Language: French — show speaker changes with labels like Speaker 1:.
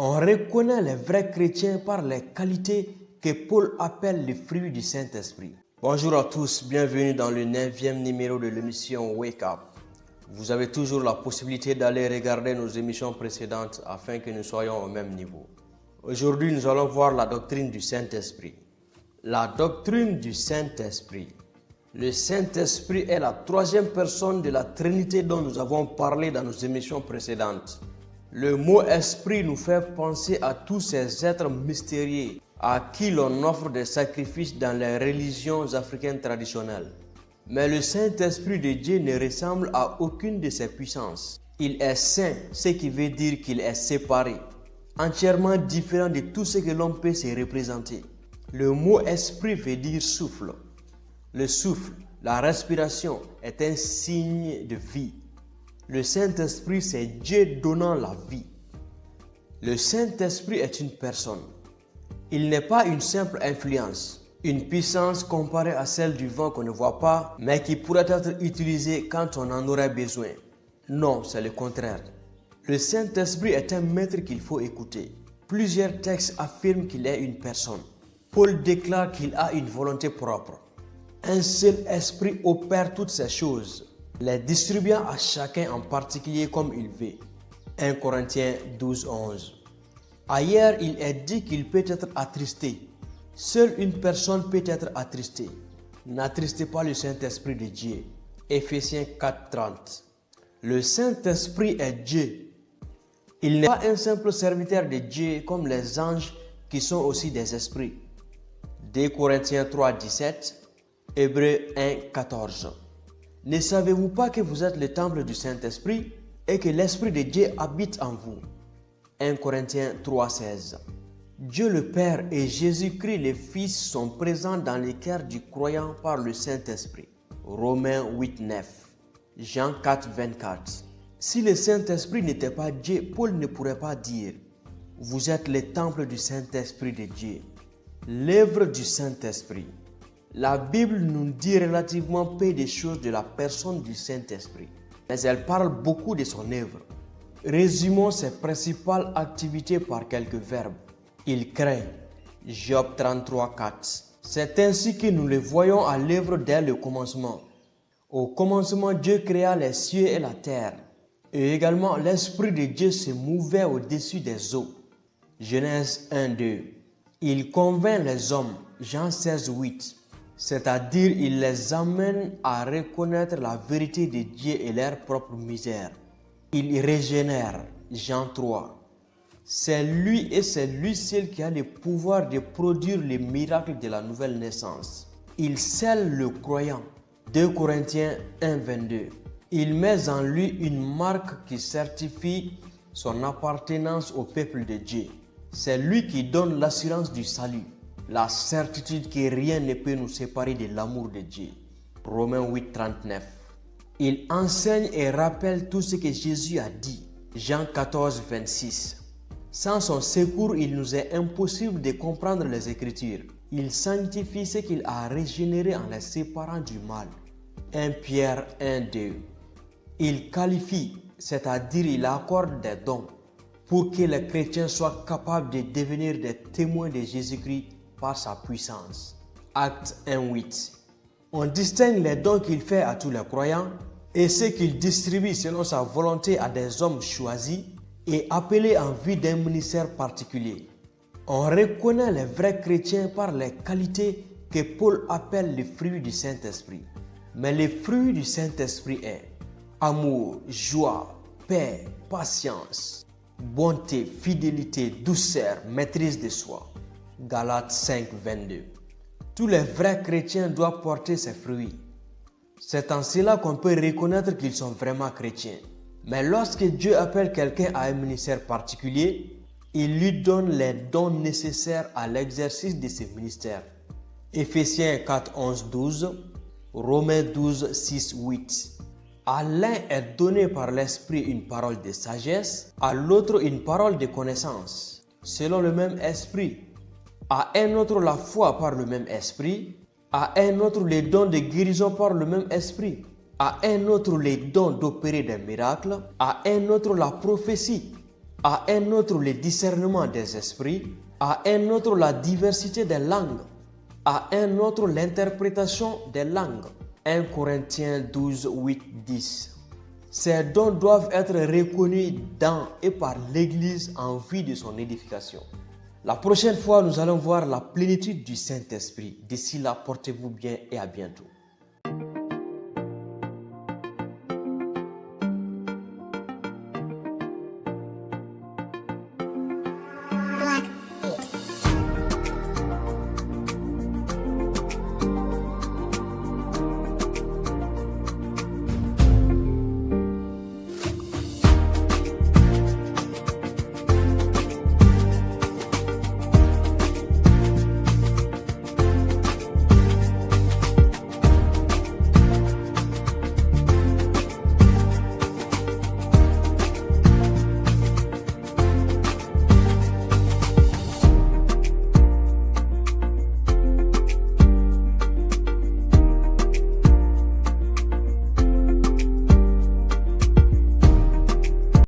Speaker 1: On reconnaît les vrais chrétiens par les qualités que Paul appelle les fruits du Saint-Esprit. Bonjour à tous, bienvenue dans le 9e numéro de l'émission Wake Up. Vous avez toujours la possibilité d'aller regarder nos émissions précédentes afin que nous soyons au même niveau. Aujourd'hui, nous allons voir la doctrine du Saint-Esprit. La doctrine du Saint-Esprit. Le Saint-Esprit est la troisième personne de la Trinité dont nous avons parlé dans nos émissions précédentes. Le mot esprit nous fait penser à tous ces êtres mystérieux à qui l'on offre des sacrifices dans les religions africaines traditionnelles. Mais le Saint-Esprit de Dieu ne ressemble à aucune de ces puissances. Il est saint, ce qui veut dire qu'il est séparé, entièrement différent de tout ce que l'on peut se représenter. Le mot esprit veut dire souffle. Le souffle, la respiration, est un signe de vie. Le Saint-Esprit, c'est Dieu donnant la vie. Le Saint-Esprit est une personne. Il n'est pas une simple influence, une puissance comparée à celle du vent qu'on ne voit pas, mais qui pourrait être utilisée quand on en aurait besoin. Non, c'est le contraire. Le Saint-Esprit est un maître qu'il faut écouter. Plusieurs textes affirment qu'il est une personne. Paul déclare qu'il a une volonté propre. Un seul esprit opère toutes ces choses, les distribuant à chacun en particulier comme il veut. 1 Corinthiens 12, 11. Ailleurs, il est dit qu'il peut être attristé. Seule une personne peut être attristée. N'attristez pas le Saint-Esprit de Dieu. Éphésiens 4, 30. Le Saint-Esprit est Dieu. Il n'est pas un simple serviteur de Dieu comme les anges qui sont aussi des esprits. 2 Corinthiens 3, 17. Hébreux 1, 14. Ne savez-vous pas que vous êtes le temple du Saint-Esprit et que l'Esprit de Dieu habite en vous? 1 Corinthiens 3, 16. Dieu le Père et Jésus-Christ le Fils sont présents dans le cœur du croyant par le Saint-Esprit. Romains 8, 9. Jean 4, 24. Si le Saint-Esprit n'était pas Dieu, Paul ne pourrait pas dire « Vous êtes le temple du Saint-Esprit de Dieu ». L'œuvre du Saint-Esprit. La Bible nous dit relativement peu de choses de la personne du Saint-Esprit, mais elle parle beaucoup de son œuvre. Résumons ses principales activités par quelques verbes. Il crée. Job 33, 4. C'est ainsi que nous le voyons à l'œuvre dès le commencement. Au commencement, Dieu créa les cieux et la terre. Et également, l'Esprit de Dieu se mouvait au-dessus des eaux. Genèse 1, 2. Il convainc les hommes. Jean 16, 8. C'est-à-dire, il les amène à reconnaître la vérité de Dieu et leur propre misère. Il régénère. Jean 3. C'est lui et c'est lui seul qui a le pouvoir de produire les miracles de la nouvelle naissance. Il scelle le croyant. 2 Corinthiens 1, 22. Il met en lui une marque qui certifie son appartenance au peuple de Dieu. C'est lui qui donne l'assurance du salut, la certitude que rien ne peut nous séparer de l'amour de Dieu. Romains 8, 39. Il enseigne et rappelle tout ce que Jésus a dit. Jean 14, 26. Sans son secours, il nous est impossible de comprendre les Écritures. Il sanctifie ce qu'il a régénéré en les séparant du mal. 1 Pierre 1, 2. Il qualifie, c'est-à-dire il accorde des dons pour que les chrétiens soient capables de devenir des témoins de Jésus-Christ par sa puissance. Acte 1, 8. On distingue les dons qu'il fait à tous les croyants et ceux qu'il distribue selon sa volonté à des hommes choisis et appelés en vue d'un ministère particulier. On reconnaît les vrais chrétiens par les qualités que Paul appelle les fruits du Saint-Esprit. Mais les fruits du Saint-Esprit est amour, joie, paix, patience, bonté, fidélité, douceur, maîtrise de soi. Galates 5, 22. Tous les vrais chrétiens doivent porter ces fruits. C'est en cela qu'on peut reconnaître qu'ils sont vraiment chrétiens. Mais lorsque Dieu appelle quelqu'un à un ministère particulier, il lui donne les dons nécessaires à l'exercice de ce ministère. Éphésiens 4, 11, 12, Romains 12, 6, 8. À l'un est donné par l'Esprit une parole de sagesse, à l'autre une parole de connaissance, selon le même Esprit. À un autre la foi par le même Esprit, à un autre les dons de guérison par le même Esprit, à un autre les dons d'opérer des miracles, à un autre la prophétie, à un autre le discernement des esprits, à un autre la diversité des langues, à un autre l'interprétation des langues. 1 Corinthiens 12, 8, 10. Ces dons doivent être reconnus dans et par l'Église en vue de son édification. La prochaine fois, nous allons voir la plénitude du Saint-Esprit. D'ici là, portez-vous bien et à bientôt.